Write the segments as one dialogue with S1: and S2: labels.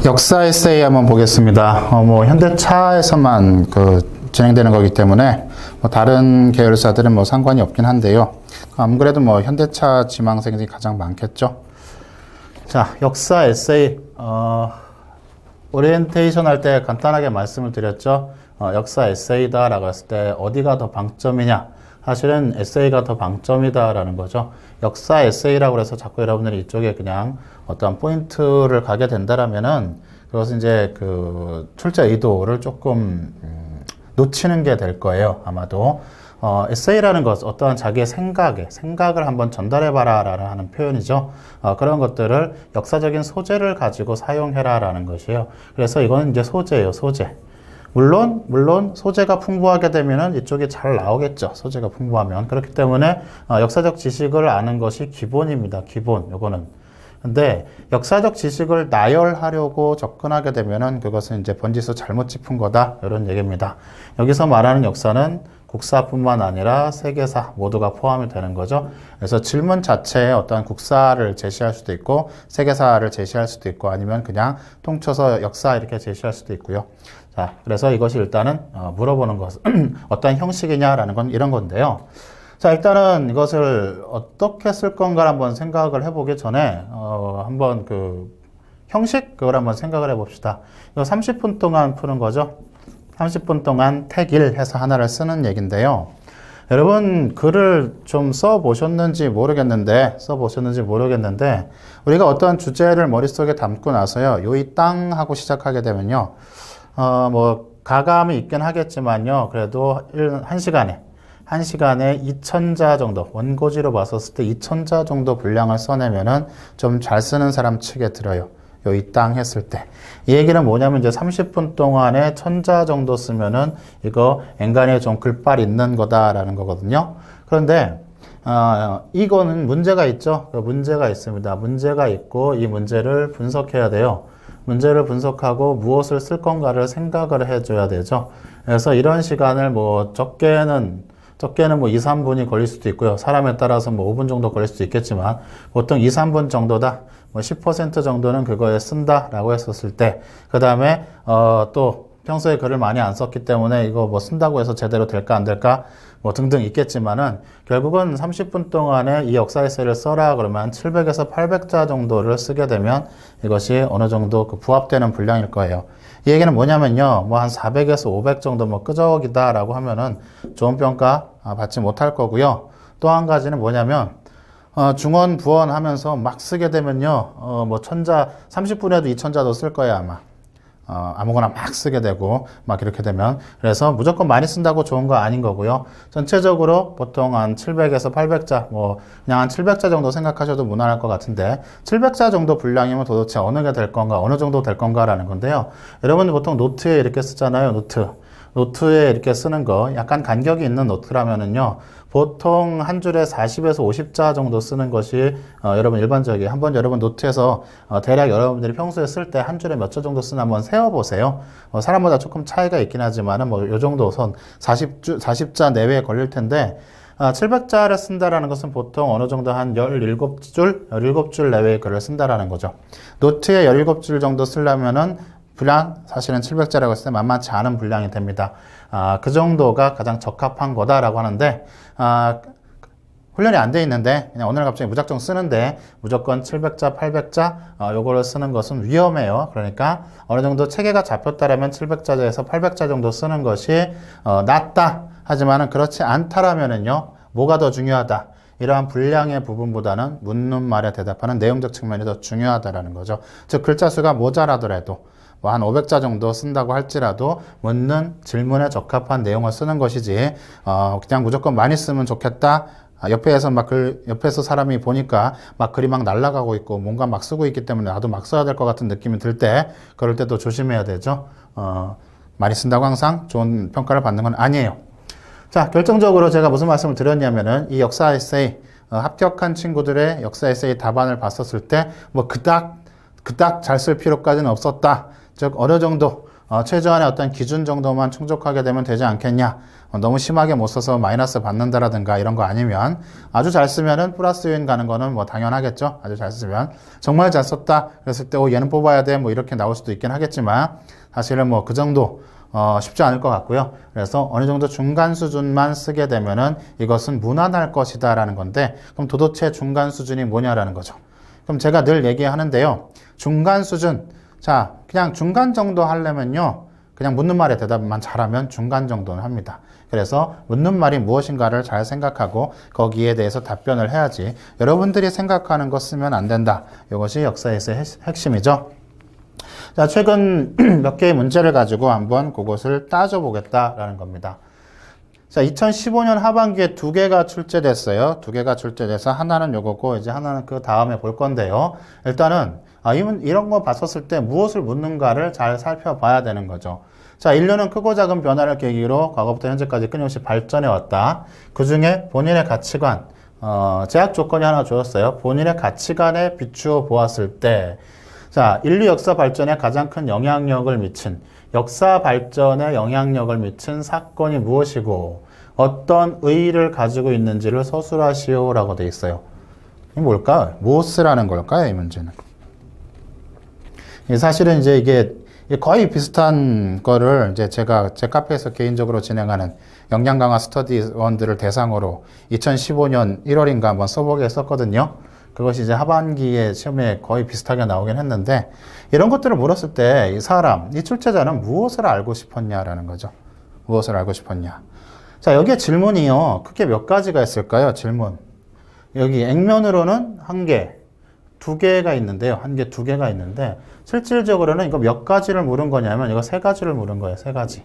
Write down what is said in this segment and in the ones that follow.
S1: 역사 에세이 한번 보겠습니다. 현대차에서만 진행되는 거기 때문에 다른 계열사들은 상관이 없긴 한데요. 아무래도 현대차 지망생들이 가장 많겠죠. 자, 역사 에세이 오리엔테이션 할 때 간단하게 말씀을 드렸죠. 역사 에세이다라고 했을 때 어디가 더 방점이냐? 사실은 에세이가 더 방점이다라는 거죠. 역사 에세이라고 해서 자꾸 여러분들이 이쪽에 그냥 어떤 포인트를 가게 된다라면은 그것은 이제 출제 의도를 조금 놓치는 게 될 거예요. 아마도 에세이라는 것, 어떠한 자기의 생각을 한번 전달해봐라 라는 표현이죠. 그런 것들을 역사적인 소재를 가지고 사용해라라는 것이에요. 그래서 이거는 이제 소재예요, 소재. 물론 소재가 풍부하게 되면은 이쪽이 잘 나오겠죠. 소재가 풍부하면. 그렇기 때문에 역사적 지식을 아는 것이 기본입니다. 기본. 요거는. 근데 역사적 지식을 나열하려고 접근하게 되면은 그것은 이제 번지수 잘못 짚은 거다. 이런 얘기입니다. 여기서 말하는 역사는 국사뿐만 아니라 세계사 모두가 포함이 되는 거죠. 그래서 질문 자체에 어떠한 국사를 제시할 수도 있고 세계사를 제시할 수도 있고 아니면 그냥 통쳐서 역사 이렇게 제시할 수도 있고요. 자, 그래서 이것이 일단은 물어보는 것 어떤 형식이냐라는 건 이런 건데요. 자, 일단은 이것을 어떻게 쓸 건가를 한번 생각을 해보기 전에 한번 형식 그걸 한번 생각을 해봅시다. 이거 30분 동안 푸는 거죠. 30분 동안 택1 해서 하나를 쓰는 얘기인데요. 여러분 글을 좀 써보셨는지 모르겠는데 우리가 어떤 주제를 머릿속에 담고 나서요. 요이 땅 하고 시작하게 되면요. 가감이 있긴 하겠지만요. 그래도 한 시간에 2,000자 정도, 원고지로 봤었을 때 2,000자 정도 분량을 써내면은 좀 잘 쓰는 사람 측에 들어요. 이 땅 했을 때. 이 얘기는 뭐냐면 이제 30분 동안에 1,000자 정도 쓰면은 이거 엔간히 좀 글빨 있는 거다라는 거거든요. 그런데, 이거는 문제가 있죠. 문제가 있습니다. 문제가 있고 이 문제를 분석해야 돼요. 문제를 분석하고 무엇을 쓸 건가를 생각을 해줘야 되죠. 그래서 이런 시간을 적게는 2, 3분이 걸릴 수도 있고요. 사람에 따라서 5분 정도 걸릴 수도 있겠지만 보통 2, 3분 정도다. 10% 정도는 그거에 쓴다라고 했었을 때 그 다음에 또 평소에 글을 많이 안 썼기 때문에 이거 쓴다고 해서 제대로 될까 안 될까 등등 있겠지만은 결국은 30분 동안에 이 역사 에세이를 써라 그러면 700에서 800자 정도를 쓰게 되면 이것이 어느 정도 부합되는 분량일 거예요. 이 얘기는 뭐냐면요. 한 400에서 500 정도 끄적이다라고 하면은 좋은 평가 받지 못할 거고요. 또 한 가지는 뭐냐면 중원, 부원 하면서 막 쓰게 되면요. 1,000자, 30분에도 2,000자도 쓸 거예요, 아마. 아무거나 막 쓰게 되고, 막 이렇게 되면. 그래서 무조건 많이 쓴다고 좋은 거 아닌 거고요. 전체적으로 보통 한 700에서 800자, 그냥 한 700자 정도 생각하셔도 무난할 것 같은데, 700자 정도 분량이면 도대체 어느 게 될 건가, 어느 정도 될 건가라는 건데요. 여러분들 보통 노트에 이렇게 쓰잖아요, 노트에 이렇게 쓰는 거, 약간 간격이 있는 노트라면은요, 보통 한 줄에 40에서 50자 정도 쓰는 것이 여러분 일반적이에요. 한번 여러분 노트에서 대략 여러분들이 평소에 쓸 때 한 줄에 몇 자 정도 쓰나 한번 세어보세요. 사람마다 조금 차이가 있긴 하지만은 요 정도 선 40자 내외에 걸릴 텐데 700자를 쓴다라는 것은 보통 어느 정도 한 17줄 내외의 글을 쓴다라는 거죠. 노트에 17줄 정도 쓰려면은 분량 사실은 700자라고 했을 때 만만치 않은 분량이 됩니다. 그 정도가 가장 적합한 거다라고 하는데 훈련이 안 돼 있는데 그냥 오늘 갑자기 무작정 쓰는데 무조건 700자, 800자 요거를 쓰는 것은 위험해요. 그러니까 어느 정도 체계가 잡혔다라면 700자에서 800자 정도 쓰는 것이 낫다. 하지만은 그렇지 않다라면은요. 뭐가 더 중요하다. 이러한 분량의 부분보다는 묻는 말에 대답하는 내용적 측면이 더 중요하다라는 거죠. 즉 글자 수가 모자라더라도 한 500자 정도 쓴다고 할지라도 묻는 질문에 적합한 내용을 쓰는 것이지 그냥 무조건 많이 쓰면 좋겠다. 옆에서 사람이 보니까 글이 막 날아가고 있고 뭔가 막 쓰고 있기 때문에 나도 막 써야 될 것 같은 느낌이 들 때 그럴 때도 조심해야 되죠. 많이 쓴다고 항상 좋은 평가를 받는 건 아니에요. 자, 결정적으로 제가 무슨 말씀을 드렸냐면은 이 역사 에세이 합격한 친구들의 역사 에세이 답안을 봤었을 때 그닥 잘 쓸 필요까지는 없었다. 즉 어느 정도 최저한의 어떤 기준 정도만 충족하게 되면 되지 않겠냐. 너무 심하게 못 써서 마이너스 받는다라든가 이런 거 아니면 아주 잘 쓰면은 플러스 요인 가는 거는 뭐 당연하겠죠. 아주 잘 쓰면. 정말 잘 썼다. 그랬을 때, 얘는 뽑아야 돼. 뭐 이렇게 나올 수도 있긴 하겠지만 사실은 뭐 그 정도 쉽지 않을 것 같고요. 그래서 어느 정도 중간 수준만 쓰게 되면은 이것은 무난할 것이다 라는 건데, 그럼 도대체 중간 수준이 뭐냐라는 거죠. 그럼 제가 늘 얘기하는데요. 중간 수준. 자, 그냥 중간 정도 하려면요. 그냥 묻는 말에 대답만 잘하면 중간 정도는 합니다. 그래서 묻는 말이 무엇인가를 잘 생각하고 거기에 대해서 답변을 해야지 여러분들이 생각하는 거 쓰면 안 된다. 이것이 역사에서의 핵심이죠. 자, 최근 몇 개의 문제를 가지고 한번 그것을 따져보겠다라는 겁니다. 자, 2015년 하반기에 두 개가 출제됐어요. 두 개가 출제돼서 하나는 요거고 이제 하나는 그 다음에 볼 건데요. 일단은 이런 거 봤었을 때 무엇을 묻는가를 잘 살펴봐야 되는 거죠. 자, 인류는 크고 작은 변화를 계기로 과거부터 현재까지 끊임없이 발전해 왔다. 그 중에 본인의 가치관, 제약 조건이 하나 주었어요. 본인의 가치관에 비추어 보았을 때, 자, 인류 역사 발전에 가장 큰 영향력을 미친, 역사 발전에 영향력을 미친 사건이 무엇이고, 어떤 의의를 가지고 있는지를 서술하시오라고 돼 있어요. 이게 뭘까? 무엇이라는 걸까요? 이 문제는. 사실은 이제 이게 거의 비슷한 거를 이제 제가 제 카페에서 개인적으로 진행하는 역량 강화 스터디원들을 대상으로 2015년 1월인가 한번 써보게 했었거든요. 그것이 이제 하반기에 시험에 거의 비슷하게 나오긴 했는데, 이런 것들을 물었을 때 이 사람, 이 출제자는 무엇을 알고 싶었냐라는 거죠. 무엇을 알고 싶었냐. 자, 여기에 질문이요. 크게 몇 가지가 있을까요? 질문. 여기 액면으로는 한 개, 두 개가 있는데요. 한 개, 두 개가 있는데, 실질적으로는 이거 몇 가지를 물은 거냐면, 이거 세 가지를 물은 거예요. 세 가지.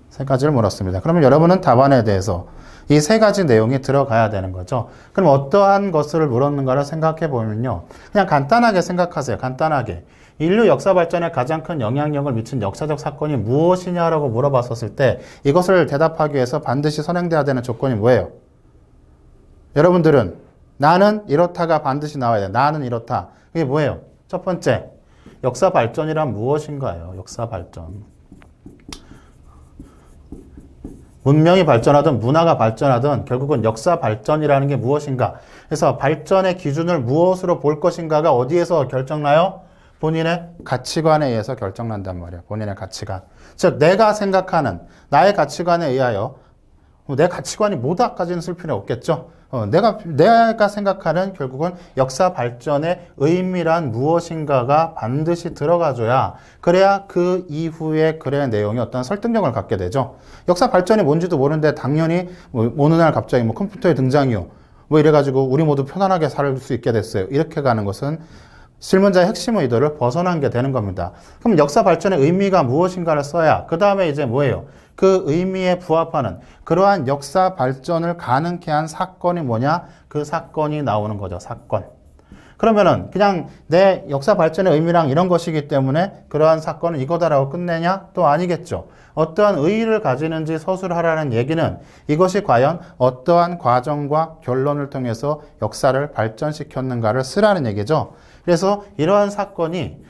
S1: 세 가지를 물었습니다. 그러면 여러분은 답안에 대해서 이 세 가지 내용이 들어가야 되는 거죠. 그럼 어떠한 것을 물었는가를 생각해 보면요. 그냥 간단하게 생각하세요. 간단하게. 인류 역사 발전에 가장 큰 영향력을 미친 역사적 사건이 무엇이냐라고 물어봤었을 때 이것을 대답하기 위해서 반드시 선행돼야 되는 조건이 뭐예요? 여러분들은 나는 이렇다가 반드시 나와야 돼. 나는 이렇다. 이게 뭐예요? 첫 번째, 역사 발전이란 무엇인가요? 역사 발전. 문명이 발전하든 문화가 발전하든 결국은 역사 발전이라는 게 무엇인가. 그래서 발전의 기준을 무엇으로 볼 것인가가 어디에서 결정나요? 본인의 가치관에 의해서 결정난단 말이에요. 본인의 가치관. 즉 내가 생각하는 나의 가치관에 의하여 내 가치관이 뭐다까지는 쓸 필요 없겠죠. 내가 생각하는 결국은 역사 발전의 의미란 무엇인가가 반드시 들어가줘야 그래야 그 이후에 글의 내용이 어떤 설득력을 갖게 되죠. 역사 발전이 뭔지도 모르는데 당연히 어느 날 갑자기 컴퓨터의 등장이요. 이래가지고 우리 모두 편안하게 살 수 있게 됐어요. 이렇게 가는 것은 질문자의 핵심 의도를 벗어난 게 되는 겁니다. 그럼 역사 발전의 의미가 무엇인가를 써야 그 다음에 이제 뭐예요? 그 의미에 부합하는 그러한 역사 발전을 가능케 한 사건이 뭐냐? 그 사건이 나오는 거죠. 사건. 그러면은 그냥 내 역사 발전의 의미랑 이런 것이기 때문에 그러한 사건은 이거다라고 끝내냐? 또 아니겠죠. 어떠한 의의를 가지는지 서술하라는 얘기는 이것이 과연 어떠한 과정과 결론을 통해서 역사를 발전시켰는가를 쓰라는 얘기죠. 그래서 이러한 사건이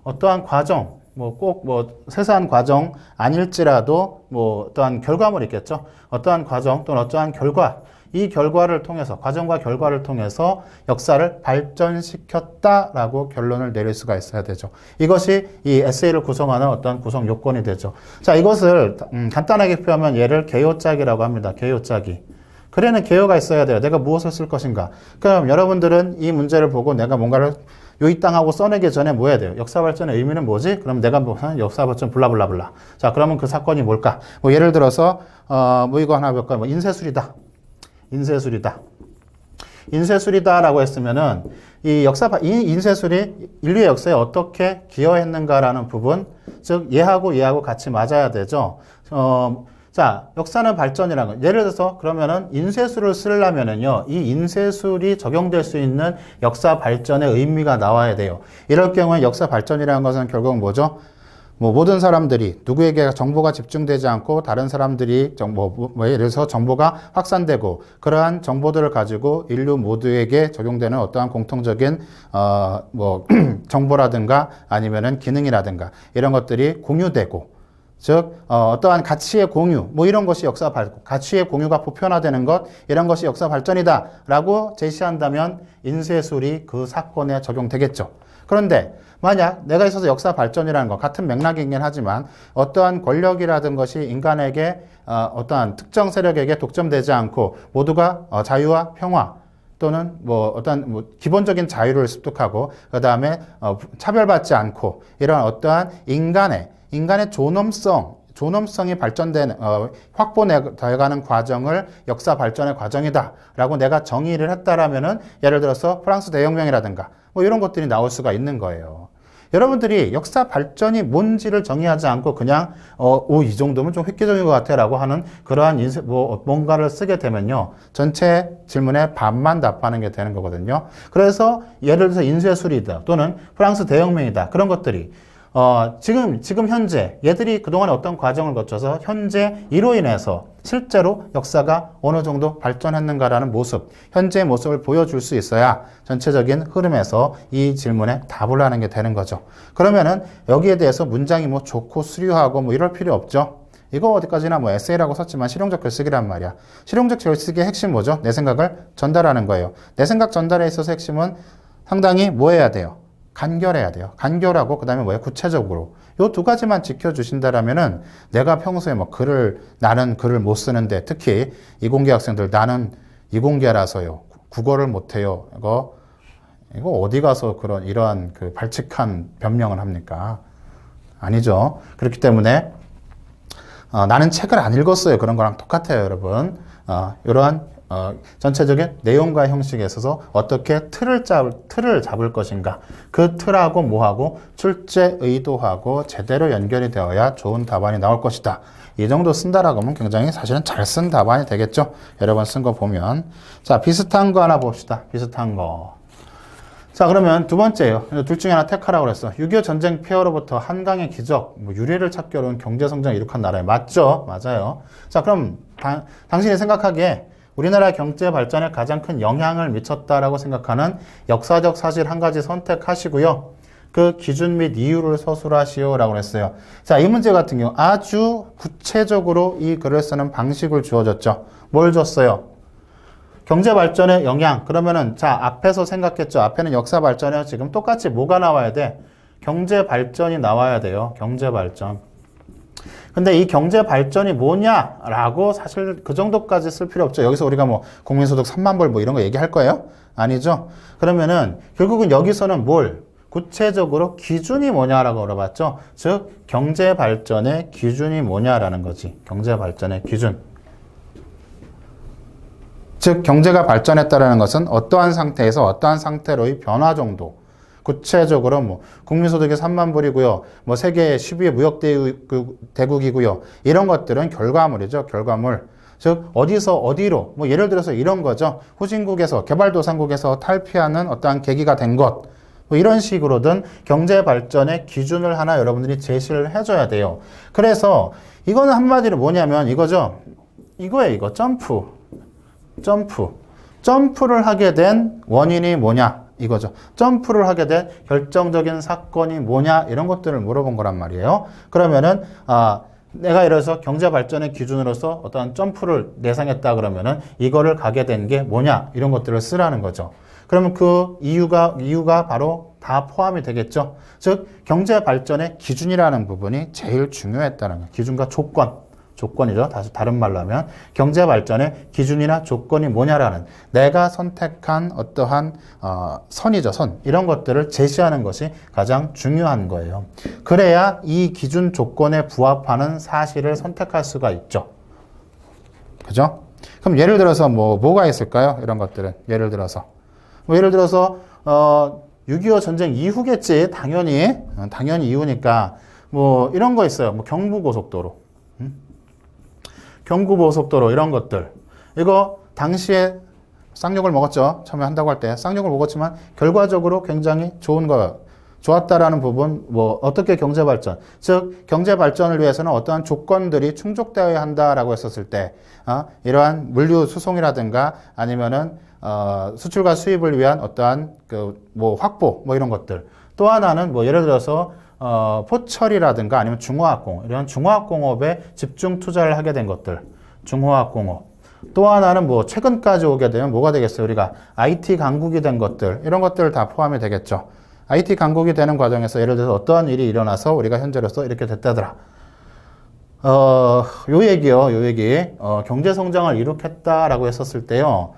S1: 어떠한 과정, 꼭 세세한 과정 아닐지라도 어떠한 결과물이 있겠죠. 어떠한 과정 또는 어떠한 결과, 이 결과를 통해서, 과정과 결과를 통해서 역사를 발전시켰다라고 결론을 내릴 수가 있어야 되죠. 이것이 이 에세이를 구성하는 어떤 구성 요건이 되죠. 자, 이것을 간단하게 표현하면 얘를 개요짝이라고 합니다. 개요짝이. 글에는 개요가 있어야 돼요. 내가 무엇을 쓸 것인가. 그럼 여러분들은 이 문제를 보고 내가 뭔가를 요이땅하고 써내기 전에 뭐 해야 돼요? 역사 발전의 의미는 뭐지? 그럼 내가 역사 발전 블라블라블라. 자, 그러면 그 사건이 뭘까? 예를 들어서 이거 하나 볼까요? 인쇄술이다. 인쇄술이다라고 했으면은 이 인쇄술이 인류의 역사에 어떻게 기여했는가라는 부분, 즉 얘하고 같이 맞아야 되죠. 자, 역사는 발전이라는 거. 예를 들어서 그러면은 인쇄술을 쓰려면은요, 이 인쇄술이 적용될 수 있는 역사 발전의 의미가 나와야 돼요. 이럴 경우에 역사 발전이라는 것은 결국 뭐죠? 뭐 모든 사람들이 누구에게 정보가 집중되지 않고 다른 사람들이 예를 들어서 정보가 확산되고 그러한 정보들을 가지고 인류 모두에게 적용되는 어떠한 공통적인 정보라든가 아니면은 기능이라든가 이런 것들이 공유되고 즉 어떠한 가치의 공유 뭐 이런 것이 역사 발전, 가치의 공유가 보편화되는 것 이런 것이 역사 발전이다라고 제시한다면 인쇄술이 그 사건에 적용되겠죠. 그런데 만약 내가 있어서 역사 발전이라는 것 같은 맥락이긴 하지만 어떠한 권력이라든 것이 인간에게 어떠한 특정 세력에게 독점되지 않고 모두가 자유와 평화 또는 어떤 기본적인 자유를 습득하고 그 다음에 차별받지 않고 이런 어떠한 인간의 존엄성이 발전되는 확보되어가는 과정을 역사 발전의 과정이다라고 내가 정의를 했다라면은 예를 들어서 프랑스 대혁명이라든가 이런 것들이 나올 수가 있는 거예요. 여러분들이 역사 발전이 뭔지를 정의하지 않고 그냥 이 정도면 좀 획기적인 것 같아라고 하는 그러한 뭔가를 쓰게 되면요 전체 질문에 반만 답하는 게 되는 거거든요. 그래서 예를 들어서 인쇄술이다 또는 프랑스 대혁명이다 그런 것들이 지금 현재 얘들이 그동안에 어떤 과정을 거쳐서 현재 이로 인해서 실제로 역사가 어느 정도 발전했는가라는 모습, 현재의 모습을 보여줄 수 있어야 전체적인 흐름에서 이 질문에 답을 하는 게 되는 거죠. 그러면은 여기에 대해서 문장이 좋고 수려하고 이럴 필요 없죠. 이거 어디까지나 에세이라고 썼지만 실용적 글쓰기란 말이야. 실용적 글쓰기의 핵심 뭐죠? 내 생각을 전달하는 거예요. 내 생각 전달에 있어서 핵심은 상당히 뭐 해야 돼요? 간결해야 돼요. 간결하고 그 다음에 구체적으로 요 두 가지만 지켜주신다라면은 내가 평소에 나는 글을 못 쓰는데 특히 이공계 학생들 나는 이공계라서요 국어를 못해요. 이거 어디 가서 이러한 발칙한 변명을 합니까? 아니죠. 그렇기 때문에 나는 책을 안 읽었어요. 그런 거랑 똑같아요, 여러분. 이러한 전체적인 내용과 형식에 있어서 어떻게 틀을 잡을 것인가 그 틀하고 뭐하고 출제 의도하고 제대로 연결이 되어야 좋은 답안이 나올 것이다. 이 정도 쓴다라고 하면 굉장히 사실은 잘 쓴 답안이 되겠죠. 여러 번 쓴 거 보면 자 비슷한 거 하나 봅시다. 비슷한 거. 자 그러면 두 번째예요. 둘 중에 하나 택하라고 그랬어. 6.25 전쟁 폐허로부터 한강의 기적, 유례를 찾기 어려운 경제성장을 이룩한 나라에 맞죠? 맞아요. 자 그럼 당신이 생각하기에 우리나라 경제 발전에 가장 큰 영향을 미쳤다라고 생각하는 역사적 사실 한 가지 선택하시고요. 그 기준 및 이유를 서술하시오라고 했어요. 자, 이 문제 같은 경우 아주 구체적으로 이 글을 쓰는 방식을 주어졌죠. 뭘 줬어요? 경제 발전의 영향. 그러면은 자, 앞에서 생각했죠. 앞에는 역사 발전이요. 지금 똑같이 뭐가 나와야 돼? 경제 발전이 나와야 돼요. 경제 발전. 근데 이 경제 발전이 뭐냐라고 사실 그 정도까지 쓸 필요 없죠. 여기서 우리가 국민소득 3만 불 이런 거 얘기할 거예요? 아니죠. 그러면은 결국은 여기서는 구체적으로 기준이 뭐냐라고 물어봤죠. 즉 경제 발전의 기준이 뭐냐라는 거지. 경제 발전의 기준. 즉 경제가 발전했다라는 것은 어떠한 상태에서 어떠한 상태로의 변화 정도. 구체적으로 국민소득이 3만 불이고요. 세계 10위의 무역대국이고요. 이런 것들은 결과물이죠. 결과물. 즉 어디서 어디로 예를 들어서 이런 거죠. 후진국에서 개발도상국에서 탈피하는 어떠한 계기가 된 것. 이런 식으로든 경제 발전의 기준을 하나 여러분들이 제시를 해줘야 돼요. 그래서 이거는 한마디로 뭐냐면 이거죠. 이거예요. 이거 점프를 하게 된 원인이 뭐냐. 이거죠. 점프를 하게 된 결정적인 사건이 뭐냐 이런 것들을 물어본 거란 말이에요. 그러면은 내가 예를 들어서 경제 발전의 기준으로서 어떤 점프를 예상했다 그러면은 이거를 가게 된 게 뭐냐 이런 것들을 쓰라는 거죠. 그러면 그 이유가 바로 다 포함이 되겠죠. 즉 경제 발전의 기준이라는 부분이 제일 중요했다는 거예요. 기준과 조건이죠. 다른 말로 하면 경제 발전의 기준이나 조건이 뭐냐라는 내가 선택한 어떠한 선이죠. 선. 이런 것들을 제시하는 것이 가장 중요한 거예요. 그래야 이 기준 조건에 부합하는 사실을 선택할 수가 있죠. 그죠? 그럼 예를 들어서 뭐가 있을까요? 이런 것들은 예를 들어서 6.25 전쟁 이후겠지. 당연히 이후니까 이런 거 있어요. 경부고속도로. 경부고속도로 이런 것들. 이거 당시에 쌍욕을 먹었죠. 처음에 한다고 할 때 쌍욕을 먹었지만 결과적으로 굉장히 좋은 거. 좋았다라는 부분, 뭐 어떻게 경제 발전, 즉 경제 발전을 위해서는 어떠한 조건들이 충족되어야 한다라고 했었을 때, 이러한 물류 수송이라든가 아니면은 수출과 수입을 위한 어떠한 그 뭐 확보, 뭐 이런 것들. 또 하나는 뭐 예를 들어서 포철이라든가 아니면 중화학공업, 이런 중화학공업에 집중 투자를 하게 된 것들, 중화학공업. 또 하나는 뭐 최근까지 오게 되면 뭐가 되겠어요? 우리가 IT 강국이 된 것들, 이런 것들 다 포함이 되겠죠. IT 강국이 되는 과정에서 예를 들어서 어떠한 일이 일어나서 우리가 현재로서 이렇게 됐다더라. 요 얘기. 경제 성장을 이룩했다라고 했었을 때요.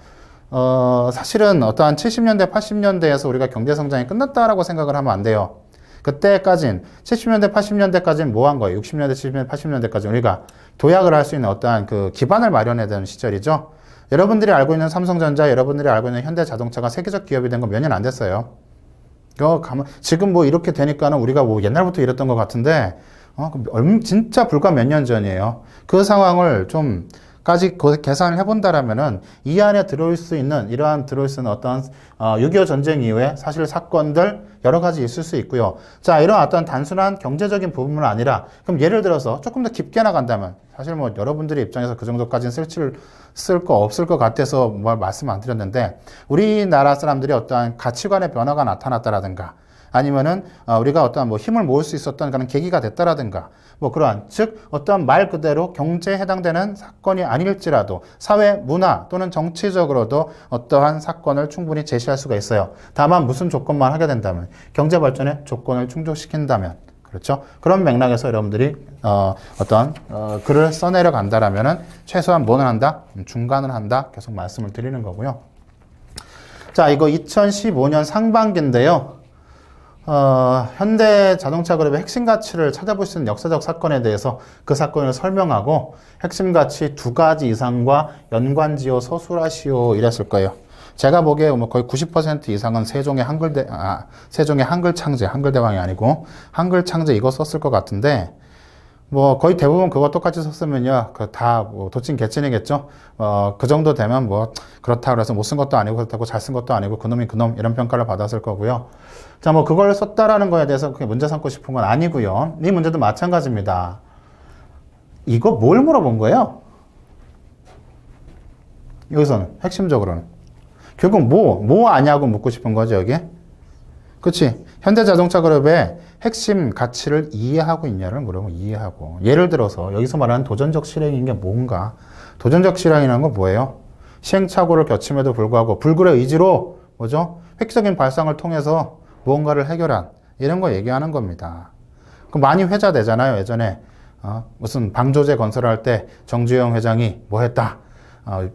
S1: 사실은 어떠한 70년대, 80년대에서 우리가 경제 성장이 끝났다라고 생각을 하면 안 돼요. 그때까진 70년대, 80년대까지는 뭐 한 거예요? 60년대, 70년대, 80년대까지 우리가 도약을 할 수 있는 어떠한 그 기반을 마련해야 되는 시절이죠. 여러분들이 알고 있는 삼성전자, 여러분들이 알고 있는 현대자동차가 세계적 기업이 된 건 몇 년 안 됐어요. 지금 뭐 이렇게 되니까는 우리가 뭐 옛날부터 이랬던 것 같은데, 진짜 불과 몇 년 전이에요. 그 상황을 좀 까지 계산을 해본다라면은 이 안에 들어올 수 있는 어떤 6.25 전쟁 이후에 사실 사건들 여러 가지 있을 수 있고요. 자, 이런 어떤 단순한 경제적인 부분은 아니라 그럼 예를 들어서 조금 더 깊게 나간다면 사실 뭐 여러분들의 입장에서 그 정도까지는 쓸 거 없을 것 같아서 뭐 말씀 안 드렸는데 우리나라 사람들이 어떠한 가치관의 변화가 나타났다라든가 아니면은 우리가 어떠한 뭐 힘을 모을 수 있었던 그런 계기가 됐다라든가 뭐 그러한 즉 어떠한 말 그대로 경제에 해당되는 사건이 아닐지라도 사회 문화 또는 정치적으로도 어떠한 사건을 충분히 제시할 수가 있어요. 다만 무슨 조건만 하게 된다면 경제 발전의 조건을 충족시킨다면 그렇죠. 그런 맥락에서 여러분들이 어떤 글을 써내려 간다라면은 최소한 뭐는 한다? 중간을 한다. 계속 말씀을 드리는 거고요. 자, 이거 2015년 상반기인데요. 현대자동차그룹의 핵심 가치를 찾아볼 수 있는 역사적 사건에 대해서 그 사건을 설명하고 핵심 가치 2가지 이상과 연관지어 서술하시오 이랬을 거예요. 제가 보기에 뭐 거의 90% 이상은 세종의 한글 창제, 한글대왕이 아니고 한글 창제 이거 썼을 것 같은데 뭐 거의 대부분 그거 똑같이 썼으면요. 다 뭐 도찐 개찐이겠죠. 그 정도 되면 뭐 그렇다 그래서 못 쓴 것도 아니고 그렇다고 잘 쓴 것도 아니고 그놈이 그놈 이런 평가를 받았을 거고요. 자, 뭐 그걸 썼다라는 거에 대해서 그게 문제 삼고 싶은 건 아니고요. 이 문제도 마찬가지입니다. 이거 뭘 물어본 거예요? 여기서는 핵심적으로는 결국 뭐 아냐고 묻고 싶은 거죠, 여기에. 그치? 현대자동차그룹의 핵심 가치를 이해하고 있냐를 물어보면 이해하고. 예를 들어서 여기서 말하는 도전적 실행인 게 뭔가? 도전적 실행이라는 건 뭐예요? 시행착오를 겪음에도 불구하고 불굴의 의지로 뭐죠? 획기적인 발상을 통해서 무언가를 해결한 이런 거 얘기하는 겁니다. 그 많이 회자되잖아요. 예전에 무슨 방조제 건설할 때 정주영 회장이 뭐 했다.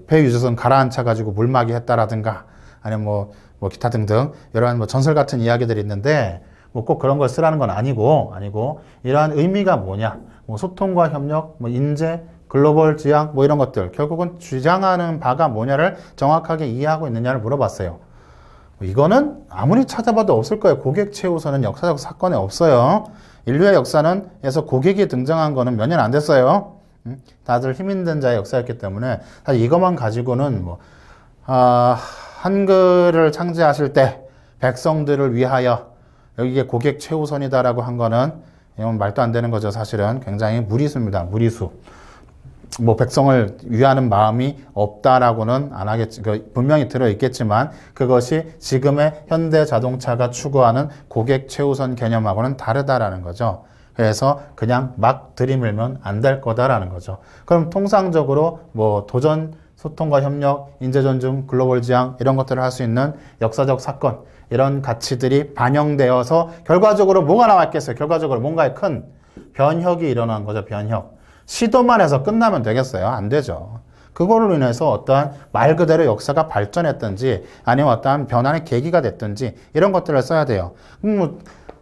S1: 폐유조선 가라앉혀 가지고 물막이 했다라든가 아니면 뭐 기타 등등 이러한 뭐 전설 같은 이야기들이 있는데 뭐 꼭 그런 걸 쓰라는 건 아니고 이러한 의미가 뭐냐? 뭐 소통과 협력, 뭐 인재, 글로벌 지향 뭐 이런 것들 결국은 주장하는 바가 뭐냐를 정확하게 이해하고 있느냐를 물어봤어요. 이거는 아무리 찾아봐도 없을 거예요. 고객 최우선은 역사적 사건에 없어요. 인류의 역사에서 고객이 등장한 거는 몇 년 안 됐어요. 다들 힘 있는 자의 역사였기 때문에 사실 이것만 가지고는 한글을 창제하실 때 백성들을 위하여 여기에 고객 최우선이다라고 한 거는 이건 말도 안 되는 거죠. 사실은 굉장히 무리수입니다. 무리수. 뭐 백성을 위하는 마음이 없다라고는 안 하겠지. 분명히 들어있겠지만 그것이 지금의 현대자동차가 추구하는 고객 최우선 개념하고는 다르다라는 거죠. 그래서 그냥 막 들이밀면 안 될 거다라는 거죠. 그럼 통상적으로 뭐 도전, 소통과 협력, 인재 존중, 글로벌 지향 이런 것들을 할 수 있는 역사적 사건 이런 가치들이 반영되어서 결과적으로 뭐가 나왔겠어요? 결과적으로 뭔가의 큰 변혁이 일어난 거죠. 변혁. 시도만 해서 끝나면 되겠어요? 안 되죠. 그걸로 인해서 어떠한 말 그대로 역사가 발전했든지 아니면 어떠한 변화의 계기가 됐든지 이런 것들을 써야 돼요.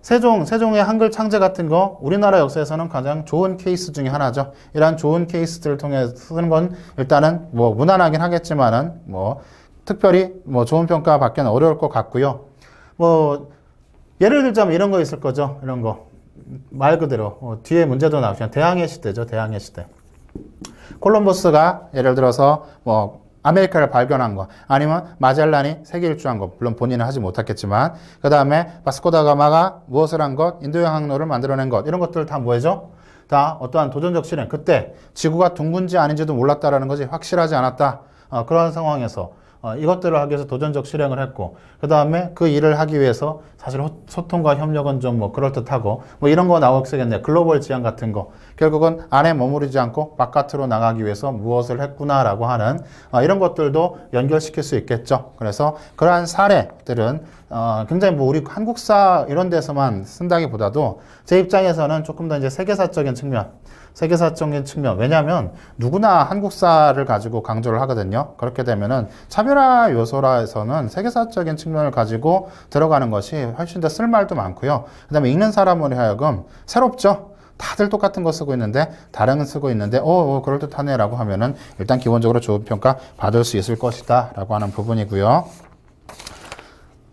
S1: 세종의 한글 창제 같은 거 우리나라 역사에서는 가장 좋은 케이스 중에 하나죠. 이러한 좋은 케이스들을 통해 쓰는 건 일단은 뭐 무난하긴 하겠지만은 뭐 특별히 뭐 좋은 평가 받기는 어려울 것 같고요. 뭐 예를 들자면 이런 거 있을 거죠. 이런 거. 말 그대로 뒤에 문제도 나오죠. 대항해 시대죠. 대항해 시대. 콜럼버스가 예를 들어서 뭐 아메리카를 발견한 거, 아니면 마젤란이 세계 일주한 거, 물론 본인은 하지 못했겠지만, 그 다음에 바스코다가마가 무엇을 한 것, 인도양 항로를 만들어낸 것, 이런 것들 다 뭐죠? 다 어떠한 도전적 실행, 그때 지구가 둥근지 아닌지도 몰랐다라는 것이 확실하지 않았다. 그런 상황에서 이것들을 하기 위해서 도전적 실행을 했고, 그 다음에 그 일을 하기 위해서 사실 소통과 협력은 좀 뭐 그럴듯하고, 뭐 이런 거 나오겠네. 글로벌 지향 같은 거. 결국은 안에 머무르지 않고 바깥으로 나가기 위해서 무엇을 했구나라고 하는 이런 것들도 연결시킬 수 있겠죠. 그래서 그러한 사례들은 굉장히 뭐 우리 한국사 이런 데서만 쓴다기보다도 제 입장에서는 조금 더 이제 세계사적인 측면, 왜냐하면 누구나 한국사를 가지고 강조를 하거든요. 그렇게 되면은 차별화 요소라에서는 세계사적인 측면을 가지고 들어가는 것이 훨씬 더 쓸말도 많고요. 그 다음에 읽는 사람으로 하여금 새롭죠. 다들 똑같은 거 쓰고 있는데 다른 거 쓰고 있는데 그럴듯하네 라고 하면은 일단 기본적으로 좋은 평가 받을 수 있을 것이다 라고 하는 부분이고요.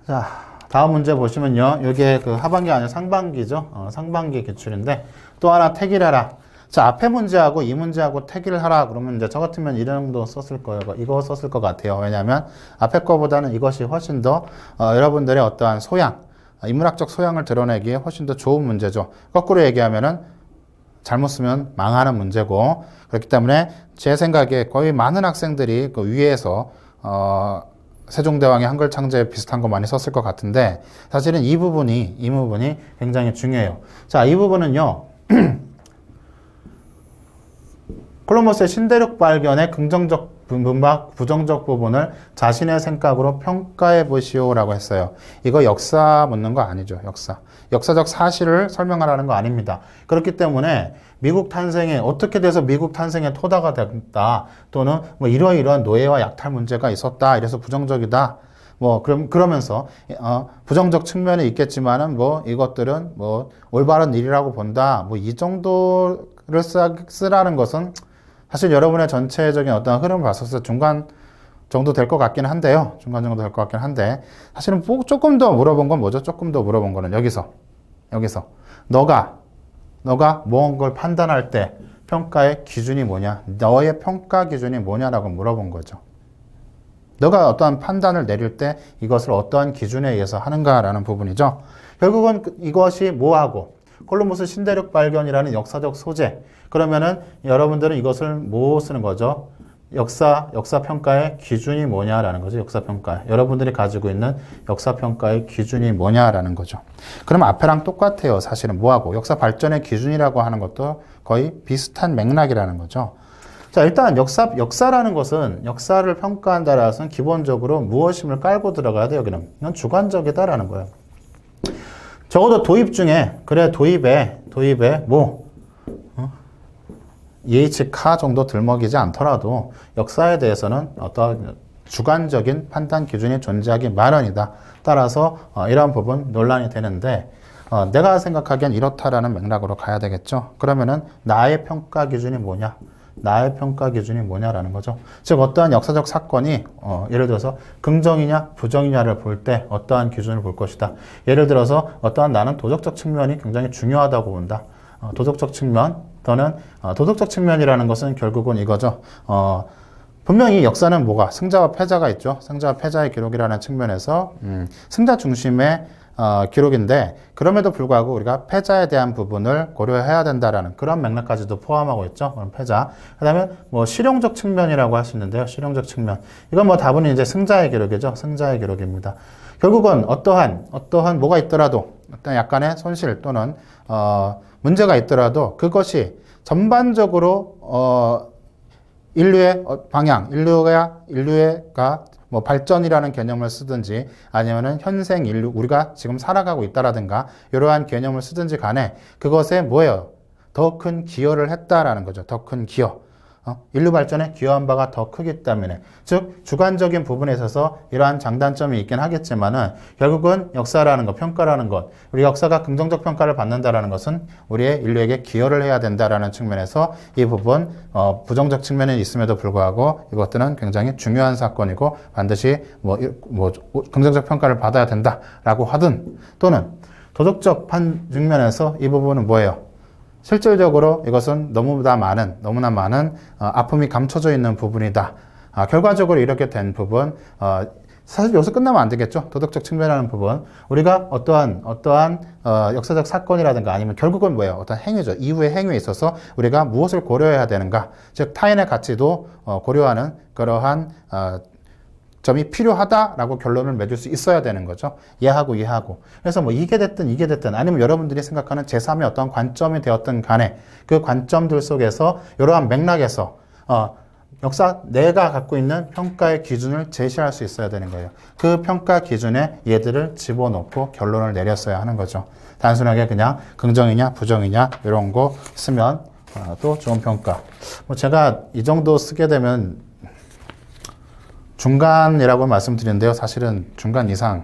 S1: 자, 다음 문제 보시면요. 이게 그 하반기 아니라 상반기죠. 상반기 기출인데 또 하나 택일해라. 자, 앞에 문제하고 이 문제하고 택일을 하라 그러면 이제 저 같으면 이 정도 썼을 거예요. 이거 썼을 것 같아요. 왜냐하면 앞에 거보다는 이것이 훨씬 더 여러분들의 어떠한 소양, 인문학적 소양을 드러내기에 훨씬 더 좋은 문제죠. 거꾸로 얘기하면은 잘못 쓰면 망하는 문제고, 그렇기 때문에 제 생각에 거의 많은 학생들이 그 위에서 세종대왕의 한글 창제 비슷한 거 많이 썼을 것 같은데, 사실은 이 부분이 굉장히 중요해요. 자, 이 부분은요. 콜럼버스의 신대륙 발견의 긍정적 부분과 부정적 부분을 자신의 생각으로 평가해 보시오라고 했어요. 이거 역사 묻는 거 아니죠. 역사적 사실을 설명하라는 거 아닙니다. 그렇기 때문에 미국 탄생에 어떻게 돼서 미국 탄생의 토다가 됐다, 또는 뭐 이러이러한 노예와 약탈 문제가 있었다, 이래서 부정적이다. 뭐 그러면서 부정적 측면이 있겠지만은 뭐 이것들은 뭐 올바른 일이라고 본다. 뭐 이 정도를 쓰라는 것은 사실 여러분의 전체적인 어떤 흐름을 봤을 때 중간 정도 될 것 같긴 한데요. 중간 정도 될 것 같긴 한데, 사실은 조금 더 물어본 건 뭐죠? 조금 더 물어본 거는 여기서 너가 뭔가를 판단할 때 평가의 기준이 뭐냐? 너의 평가 기준이 뭐냐라고 물어본 거죠. 너가 어떠한 판단을 내릴 때 이것을 어떠한 기준에 의해서 하는가라는 부분이죠. 결국은 이것이 뭐하고 콜럼버스 신대륙 발견이라는 역사적 소재. 그러면은 여러분들은 이것을 뭐 쓰는 거죠? 역사 평가의 기준이 뭐냐라는 거죠. 역사 평가. 여러분들이 가지고 있는 역사 평가의 기준이 뭐냐라는 거죠. 그럼 앞에랑 똑같아요. 사실은 뭐하고 역사 발전의 기준이라고 하는 것도 거의 비슷한 맥락이라는 거죠. 자, 일단 역사라는 것은, 역사를 평가한다라는 것은 기본적으로 무엇임을 깔고 들어가야 돼요. 여기는 이건 주관적이다라는 거예요. 적어도 도입 중에, 그래, 도입에 뭐, EH카 정도 들먹이지 않더라도 역사에 대해서는 어떤 주관적인 판단 기준이 존재하기 마련이다. 따라서 이러한 부분 논란이 되는데, 내가 생각하기엔 이렇다라는 맥락으로 가야 되겠죠. 그러면은 나의 평가 기준이 뭐냐? 나의 평가 기준이 뭐냐라는 거죠. 즉 어떠한 역사적 사건이 예를 들어서 긍정이냐 부정이냐를 볼 때 어떠한 기준을 볼 것이다. 예를 들어서 어떠한 나는 도덕적 측면이 굉장히 중요하다고 본다. 도덕적 측면 또는 도덕적 측면이라는 것은 결국은 이거죠. 분명히 역사는 뭐가 승자와 패자가 있죠. 승자와 패자의 기록이라는 측면에서 승자 중심의 기록인데, 그럼에도 불구하고 우리가 패자에 대한 부분을 고려해야 된다라는 그런 맥락까지도 포함하고 있죠. 그럼 패자. 그 다음에 뭐 실용적 측면이라고 할 수 있는데요. 실용적 측면. 이건 뭐 답은 이제 승자의 기록이죠. 승자의 기록입니다. 결국은 어떠한 뭐가 있더라도 어떤 약간의 손실 또는 문제가 있더라도 그것이 전반적으로 인류의 방향, 인류가 뭐 발전이라는 개념을 쓰든지 아니면은 현생 인류, 우리가 지금 살아가고 있다라든가 이러한 개념을 쓰든지 간에 그것에 뭐예요? 더 큰 기여를 했다라는 거죠. 더 큰 기여. 인류 발전에 기여한 바가 더 크기 때문에, 즉 주관적인 부분에 있어서 이러한 장단점이 있긴 하겠지만은 결국은 역사라는 것, 평가라는 것, 우리 역사가 긍정적 평가를 받는다라는 것은 우리의 인류에게 기여를 해야 된다라는 측면에서 이 부분 부정적 측면이 있음에도 불구하고 이것들은 굉장히 중요한 사건이고 반드시 뭐 긍정적 평가를 받아야 된다라고 하든, 또는 도덕적 측면에서 이 부분은 뭐예요? 실질적으로 이것은 너무나 많은 아픔이 감춰져 있는 부분이다. 결과적으로 이렇게 된 부분, 사실 여기서 끝나면 안 되겠죠. 도덕적 측면이라는 부분. 우리가 어떠한 역사적 사건이라든가 아니면 결국은 뭐예요? 어떤 행위죠. 이후의 행위에 있어서 우리가 무엇을 고려해야 되는가. 즉, 타인의 가치도 고려하는 그러한 점이 필요하다라고 결론을 맺을 수 있어야 되는 거죠. 이해하고. 그래서 뭐 이게 됐든 아니면 여러분들이 생각하는 제3의 어떤 관점이 되었든 간에 그 관점들 속에서 이러한 맥락에서 역사 내가 갖고 있는 평가의 기준을 제시할 수 있어야 되는 거예요. 그 평가 기준에 얘들을 집어넣고 결론을 내렸어야 하는 거죠. 단순하게 그냥 긍정이냐 부정이냐 이런 거 쓰면 또 좋은 평가. 뭐 제가 이 정도 쓰게 되면 중간이라고 말씀드리는데요. 사실은 중간 이상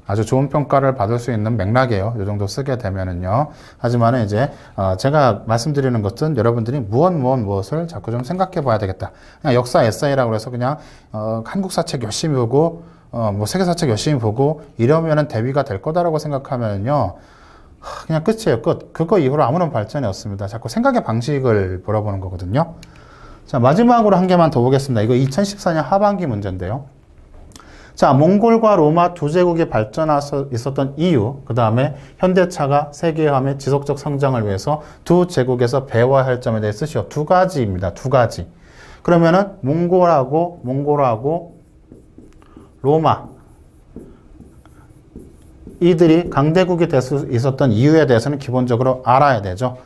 S1: 아주 좋은 평가를 받을 수 있는 맥락이에요. 이 정도 쓰게 되면은요. 하지만은 이제 제가 말씀드리는 것은 여러분들이 무엇을 자꾸 좀 생각해 봐야 되겠다. 그냥 역사 에세이라고 해서 그냥 한국사 책 열심히 보고 뭐 세계사 책 열심히 보고 이러면은 대비가 될 거다라고 생각하면요. 그냥 끝이에요. 끝. 그거 이후로 아무런 발전이 없습니다. 자꾸 생각의 방식을 물어보는 거거든요. 자, 마지막으로 한 개만 더 보겠습니다. 이거 2014년 하반기 문제인데요. 자, 몽골과 로마 두 제국이 발전해서 있었던 이유, 그 다음에 현대차가 세계화의 지속적 성장을 위해서 두 제국에서 배워야 할 점에 대해 쓰시오. 두 가지입니다. 두 가지. 그러면은 몽골하고 로마 이들이 강대국이 될 수 있었던 이유에 대해서는 기본적으로 알아야 되죠.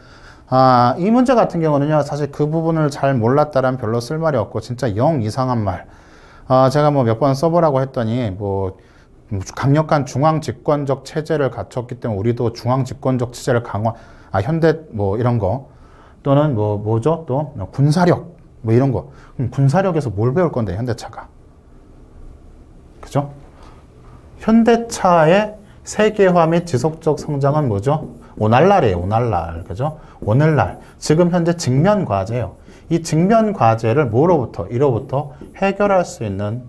S1: 이 문제 같은 경우는요, 사실 그 부분을 잘 몰랐다라면 별로 쓸 말이 없고, 진짜 영 이상한 말. 제가 뭐 몇 번 써보라고 했더니, 뭐, 강력한 중앙 집권적 체제를 갖췄기 때문에 우리도 중앙 집권적 체제를 현대 뭐 이런 거. 또는 뭐죠? 또, 군사력. 뭐 이런 거. 그럼 군사력에서 뭘 배울 건데, 현대차가. 그죠? 현대차의 세계화 및 지속적 성장은 뭐죠? 오늘날이에요, 오늘날. 그죠? 오늘날. 지금 현재 직면 과제예요. 이 직면 과제를 이로부터 해결할 수 있는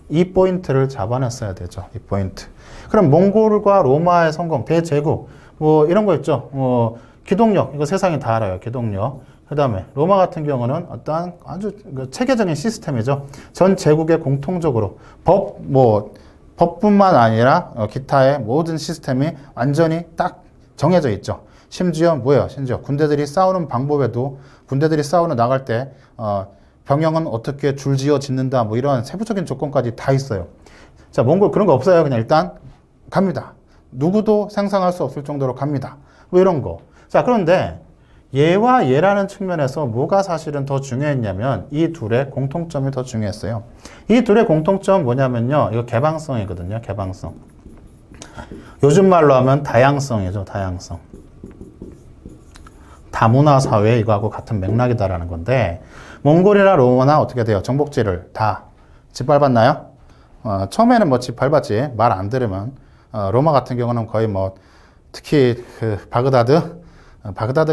S1: 이 포인트를 잡아냈어야 되죠. 이 포인트. 그럼 몽골과 로마의 성공, 대제국, 뭐 이런 거 있죠. 기동력, 이거 세상이 다 알아요. 기동력. 그 다음에 로마 같은 경우는 어떠한 아주 체계적인 시스템이죠. 전 제국에 공통적으로 법뿐만 아니라 기타의 모든 시스템이 완전히 딱 정해져 있죠. 심지어 군대들이 싸우는 방법에도 군대들이 나갈 때 병영은 어떻게 줄지어 짓는다 뭐 이런 세부적인 조건까지 다 있어요. 자, 몽골 그런 거 없어요. 그냥 일단 갑니다. 누구도 상상할 수 없을 정도로 갑니다. 뭐 이런 거. 자, 그런데 얘와 얘라는 측면에서 뭐가 사실은 더 중요했냐면 이 둘의 공통점이 더 중요했어요. 이 둘의 공통점은 뭐냐면요. 이거 개방성이거든요. 개방성. 요즘 말로 하면 다양성이죠. 다양성. 다문화 사회 이거하고 같은 맥락이다라는 건데 몽골이나 로마나 어떻게 돼요? 정복지를 다 짓밟았나요? 처음에는 뭐 짓밟았지. 말 안 들으면. 로마 같은 경우는 거의 특히 바그다드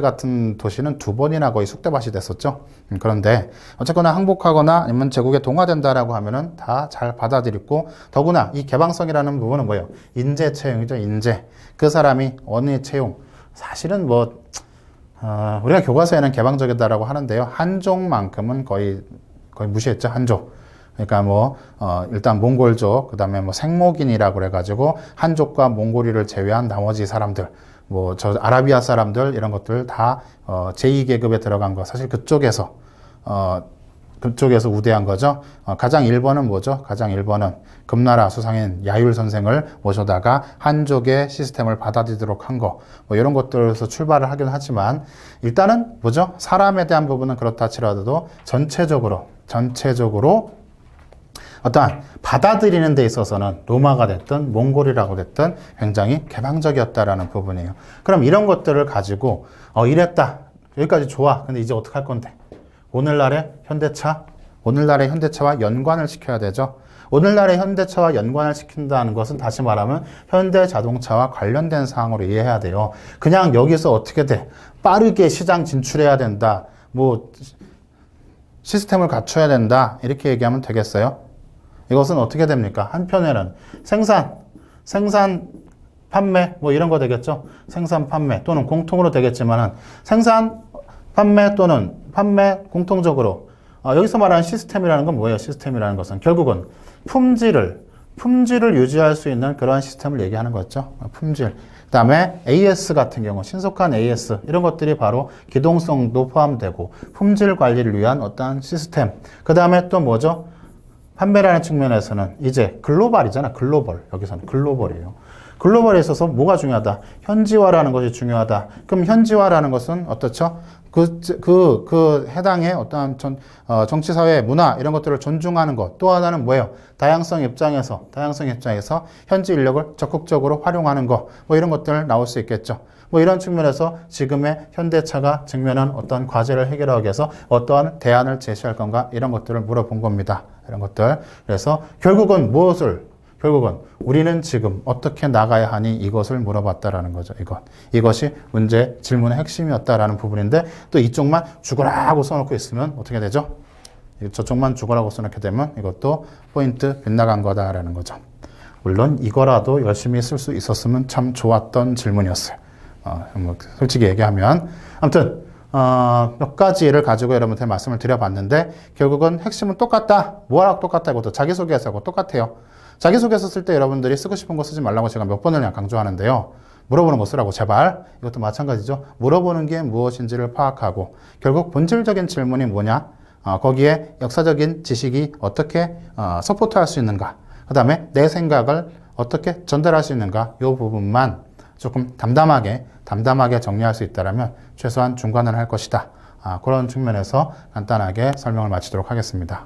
S1: 같은 도시는 2번이나 거의 쑥대밭이 됐었죠. 그런데 어쨌거나 항복하거나 아니면 제국에 동화된다라고 하면은 다 잘 받아들이고 더구나 이 개방성이라는 부분은 뭐예요? 인재 채용이죠. 인재. 그 사람이 어느 채용. 사실은 우리가 교과서에는 개방적이다라고 하는데요. 한족만큼은 거의 무시했죠. 한족. 그러니까 일단 몽골족, 그 다음에 생목인이라고 그래가지고 한족과 몽골이를 제외한 나머지 사람들, 아라비아 사람들, 이런 것들 다, 제2계급에 들어간 거. 사실 그쪽에서 우대한 거죠. 가장 1번은 뭐죠? 가장 1번은 금나라 수상인 야율 선생을 모셔다가 한족의 시스템을 받아들이도록 한 거. 이런 것들에서 출발을 하긴 하지만, 일단은 뭐죠? 사람에 대한 부분은 그렇다 치더라도 전체적으로 어떠한 받아들이는 데 있어서는 로마가 됐든 몽골이라고 됐든 굉장히 개방적이었다라는 부분이에요. 그럼 이런 것들을 가지고 이랬다. 여기까지 좋아. 근데 이제 어떻게 할 건데? 오늘날의 현대차와 연관을 시켜야 되죠. 오늘날의 현대차와 연관을 시킨다는 것은 다시 말하면 현대 자동차와 관련된 사항으로 이해해야 돼요. 그냥 여기서 어떻게 돼? 빠르게 시장 진출해야 된다. 시스템을 갖춰야 된다. 이렇게 얘기하면 되겠어요? 이것은 어떻게 됩니까? 한편에는 생산, 판매, 이런 거 되겠죠? 생산, 판매 또는 공통으로 되겠지만은 생산, 판매 또는 판매 공통적으로 여기서 말하는 시스템이라는 건 뭐예요? 시스템이라는 것은 결국은 품질을 유지할 수 있는 그러한 시스템을 얘기하는 거죠. 품질. 그 다음에 AS 같은 경우, 신속한 AS, 이런 것들이 바로 기동성도 포함되고, 품질 관리를 위한 어떠한 시스템. 그 다음에 또 뭐죠? 판매라는 측면에서는 이제 글로벌이잖아. 글로벌. 여기서는 글로벌이에요. 글로벌에 있어서 뭐가 중요하다? 현지화라는 것이 중요하다. 그럼 현지화라는 것은 어떻죠? 해당의 어떠한 정치, 사회, 문화, 이런 것들을 존중하는 것. 또 하나는 뭐예요? 다양성 입장에서 현지 인력을 적극적으로 활용하는 것. 뭐 이런 것들 나올 수 있겠죠. 뭐 이런 측면에서 지금의 현대차가 직면한 어떤 과제를 해결하기 위해서 어떠한 대안을 제시할 건가? 이런 것들을 물어본 겁니다. 이런 것들. 그래서 결국은 우리는 지금 어떻게 나가야 하니 이것을 물어봤다라는 거죠. 이것이 문제 질문의 핵심이었다라는 부분인데 또 이쪽만 죽어라 하고 써놓고 있으면 어떻게 되죠? 저쪽만 죽어라고 써놓게 되면 이것도 포인트 빗나간 거다라는 거죠. 물론 이거라도 열심히 쓸 수 있었으면 참 좋았던 질문이었어요. 솔직히 얘기하면 아무튼 몇 가지를 가지고 여러분한테 말씀을 드려봤는데 결국은 핵심은 똑같다. 뭐랑 똑같다. 이것도 자기소개서하고 똑같아요. 자기소개서 쓸 때 여러분들이 쓰고 싶은 거 쓰지 말라고 제가 몇 번을 그냥 강조하는데요. 물어보는 거 쓰라고 제발. 이것도 마찬가지죠. 물어보는 게 무엇인지를 파악하고 결국 본질적인 질문이 뭐냐? 거기에 역사적인 지식이 어떻게 서포트할 수 있는가? 그 다음에 내 생각을 어떻게 전달할 수 있는가? 이 부분만 조금 담담하게 정리할 수 있다면 최소한 중간은 할 것이다. 그런 측면에서 간단하게 설명을 마치도록 하겠습니다.